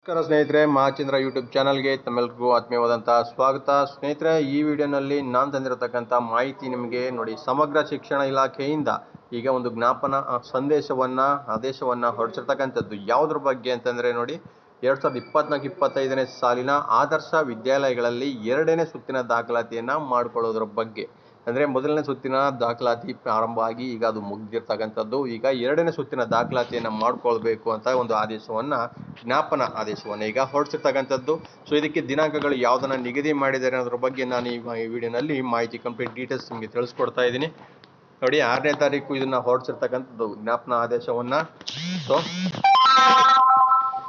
ನಮಸ್ಕಾರ ಸ್ನೇಹಿತರೆ, ಮಹಾಚಂದ್ರ ಯೂಟ್ಯೂಬ್ ಚಾನಲ್ಗೆ ತಮ್ಮೆಲ್ಲರಿಗೂ ಆತ್ಮೀಯವಾದಂತಹ ಸ್ವಾಗತ. ಸ್ನೇಹಿತರೆ, ಈ ವಿಡಿಯೋನಲ್ಲಿ ನಾನು ತಂದಿರತಕ್ಕಂಥ ಮಾಹಿತಿ ನಿಮಗೆ ನೋಡಿ, ಸಮಗ್ರ ಶಿಕ್ಷಣ ಇಲಾಖೆಯಿಂದ ಈಗ ಒಂದು ಜ್ಞಾಪನ ಆದೇಶವನ್ನು ಹೊರಡಿಸಿರ್ತಕ್ಕಂಥದ್ದು. ಯಾವುದ್ರ ಬಗ್ಗೆ ಅಂತಂದರೆ ನೋಡಿ, 2024-25ನೇ ಸಾಲಿನ ಆದರ್ಶ ವಿದ್ಯಾಲಯಗಳಲ್ಲಿ 2ನೇ ಸುತ್ತಿನ ದಾಖಲಾತಿಯನ್ನು ಮಾಡಿಕೊಳ್ಳೋದ್ರ ಬಗ್ಗೆ. ಅಂದರೆ ಮೊದಲನೇ ಸುತ್ತಿನ ದಾಖಲಾತಿ ಪ್ರಾರಂಭ ಆಗಿ ಈಗ ಅದು ಮುಗಿದಿರ್ತಕ್ಕಂಥದ್ದು. ಈಗ 2ನೇ ಸುತ್ತಿನ ದಾಖಲಾತಿಯನ್ನು ಮಾಡ್ಕೊಳ್ಬೇಕು ಅಂತ ಒಂದು ಜ್ಞಾಪನ ಆದೇಶವನ್ನು ಈಗ ಹೊರಡಿಸಿರ್ತಕ್ಕಂಥದ್ದು. ಸೊ ಇದಕ್ಕೆ ದಿನಾಂಕಗಳು ಯಾವುದನ್ನು ನಿಗದಿ ಮಾಡಿದ್ದಾರೆ ಅನ್ನೋದ್ರ ಬಗ್ಗೆ ನಾನು ಈ ವಿಡಿಯೋನಲ್ಲಿ ಮಾಹಿತಿ ಕಂಪ್ಲೀಟ್ ಡೀಟೇಲ್ಸ್ ನಿಮಗೆ ತಿಳಿಸ್ಕೊಡ್ತಾ ಇದ್ದೀನಿ. ನೋಡಿ, 6ನೇ ತಾರೀಕು ಇದನ್ನು ಹೊರಡಿಸಿರ್ತಕ್ಕಂಥದ್ದು ಜ್ಞಾಪನ ಆದೇಶವನ್ನು. ಸೊ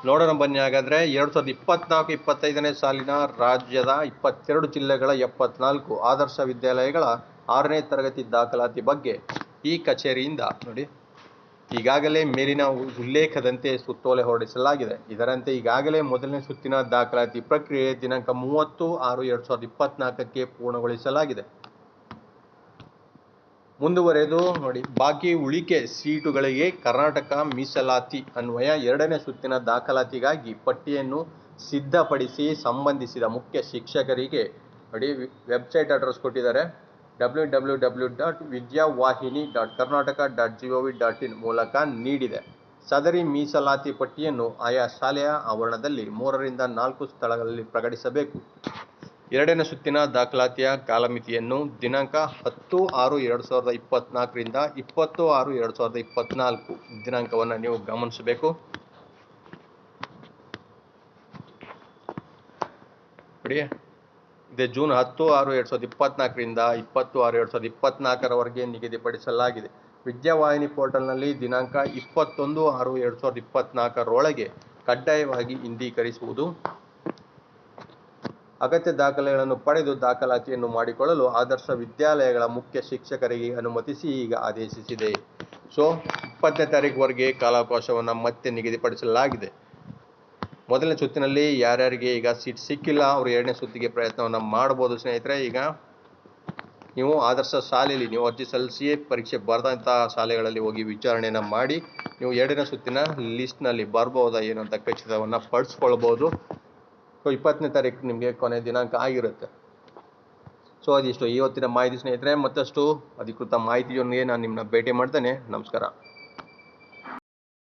ನೋಡೋಣ ಬನ್ನಿ. ಹಾಗಾದರೆ 2024-25ನೇ ಸಾಲಿನ ರಾಜ್ಯದ 22 ಜಿಲ್ಲೆಗಳ 74 ಆದರ್ಶ ವಿದ್ಯಾಲಯಗಳ 6ನೇ ತರಗತಿ ದಾಖಲಾತಿ ಬಗ್ಗೆ ಈ ಕಚೇರಿಯಿಂದ ನೋಡಿ, ಈಗಾಗಲೇ ಮೇಲಿನ ಉಲ್ಲೇಖದಂತೆ ಸುತ್ತೋಲೆ ಹೊರಡಿಸಲಾಗಿದೆ. ಇದರಂತೆ ಈಗಾಗಲೇ ಮೊದಲನೇ ಸುತ್ತಿನ ದಾಖಲಾತಿ ಪ್ರಕ್ರಿಯೆ ದಿನಾಂಕ 30/6/2024ಕ್ಕೆ ಪೂರ್ಣಗೊಳಿಸಲಾಗಿದೆ. ಮುಂದುವರೆದು ನೋಡಿ, ಬಾಕಿ ಉಳಿಕೆ ಸೀಟುಗಳಿಗೆ ಕರ್ನಾಟಕ ಮೀಸಲಾತಿ ಅನ್ವಯ 2ನೇ ಸುತ್ತಿನ ದಾಖಲಾತಿಗಾಗಿ ಪಟ್ಟಿಯನ್ನು ಸಿದ್ಧಪಡಿಸಿ ಸಂಬಂಧಿಸಿದ ಮುಖ್ಯ ಶಿಕ್ಷಕರಿಗೆ ನೋಡಿ ವೆಬ್ಸೈಟ್ ಅಡ್ರೆಸ್ ಕೊಟ್ಟಿದ್ದಾರೆ. www.vidyawahini.karnataka.gov.in ಮೂಲಕ ನೀಡಿದೆ. ಸದರಿ ಮೀಸಲಾತಿ ಪಟ್ಟಿಯನ್ನು ಆಯಾ ಶಾಲೆಯ ಆವರಣದಲ್ಲಿ 3ರಿಂದ 4 ಸ್ಥಳಗಳಲ್ಲಿ ಪ್ರಕಟಿಸಬೇಕು. 2ನೇ ಸುತ್ತಿನ ದಾಖಲಾತಿಯ ಕಾಲಮಿತಿಯನ್ನು ದಿನಾಂಕ 10/6/2024ರಿಂದ 20/6/2024 ದಿನಾಂಕವನ್ನು ನೀವು ಗಮನಿಸಬೇಕು. ನೋಡಿ, ಇದು ಜೂನ್ 10/6/2024ರಿಂದ 20/6/2024ರವರೆಗೆ ನಿಗದಿಪಡಿಸಲಾಗಿದೆ. ವಿದ್ಯಾವಾಹಿನಿ ಪೋರ್ಟಲ್ನಲ್ಲಿ ದಿನಾಂಕ 21/6/2024ರೊಳಗೆ ಕಡ್ಡಾಯವಾಗಿ ಹಿಂದೀಕರಿಸುವುದು. ಅಗತ್ಯ ದಾಖಲೆಗಳನ್ನು ಪಡೆದು ದಾಖಲಾತಿಯನ್ನು ಮಾಡಿಕೊಳ್ಳಲು ಆದರ್ಶ ವಿದ್ಯಾಲಯಗಳ ಮುಖ್ಯ ಶಿಕ್ಷಕರಿಗೆ ಅನುಮತಿಸಿ ಈಗ ಆದೇಶಿಸಿದೆ. ಸೊ 20ನೇ ತಾರೀಕುವರೆಗೆ ಕಾಲಾವಕಾಶವನ್ನು ಮತ್ತೆ ನಿಗದಿಪಡಿಸಲಾಗಿದೆ. ಮೊದಲನೇ ಸುತ್ತಿನಲ್ಲಿ ಯಾರ್ಯಾರಿಗೆ ಈಗ ಸೀಟ್ ಸಿಕ್ಕಿಲ್ಲ ಅವರು 2ನೇ ಸುತ್ತಿಗೆ ಪ್ರಯತ್ನವನ್ನು ಮಾಡ್ಬೋದು. ಸ್ನೇಹಿತರೆ, ಈಗ ನೀವು ಆದರ್ಶ ಶಾಲೆಯಲ್ಲಿ ನೀವು ಅರ್ಜಿ ಸಲ್ಲಿಸಿಯೇ ಪರೀಕ್ಷೆ ಬರೆದಂತಹ ಶಾಲೆಗಳಲ್ಲಿ ಹೋಗಿ ವಿಚಾರಣೆಯನ್ನು ಮಾಡಿ ನೀವು 2ನೇ ಸುತ್ತಿನ ಲಿಸ್ಟ್ನಲ್ಲಿ ಬರ್ಬೋದಾ ಏನು ಅಂತ ಖಚಿತವನ್ನು ಪಡಿಸ್ಕೊಳ್ಬೋದು. ಸೊ 20ನೇ ತಾರೀಕು ನಿಮಗೆ ಕೊನೆ ದಿನಾಂಕ ಆಗಿರುತ್ತೆ. ಸೊ ಅದಿಷ್ಟು ಇವತ್ತಿನ ಮಾಹಿತಿ ಸ್ನೇಹಿತರೆ. ಮತ್ತಷ್ಟು ಅಧಿಕೃತ ಮಾಹಿತಿಯೊಂದಿಗೆ ನಾನು ನಿಮ್ಮನ್ನ ಭೇಟಿ ಮಾಡ್ತೇನೆ. ನಮಸ್ಕಾರ.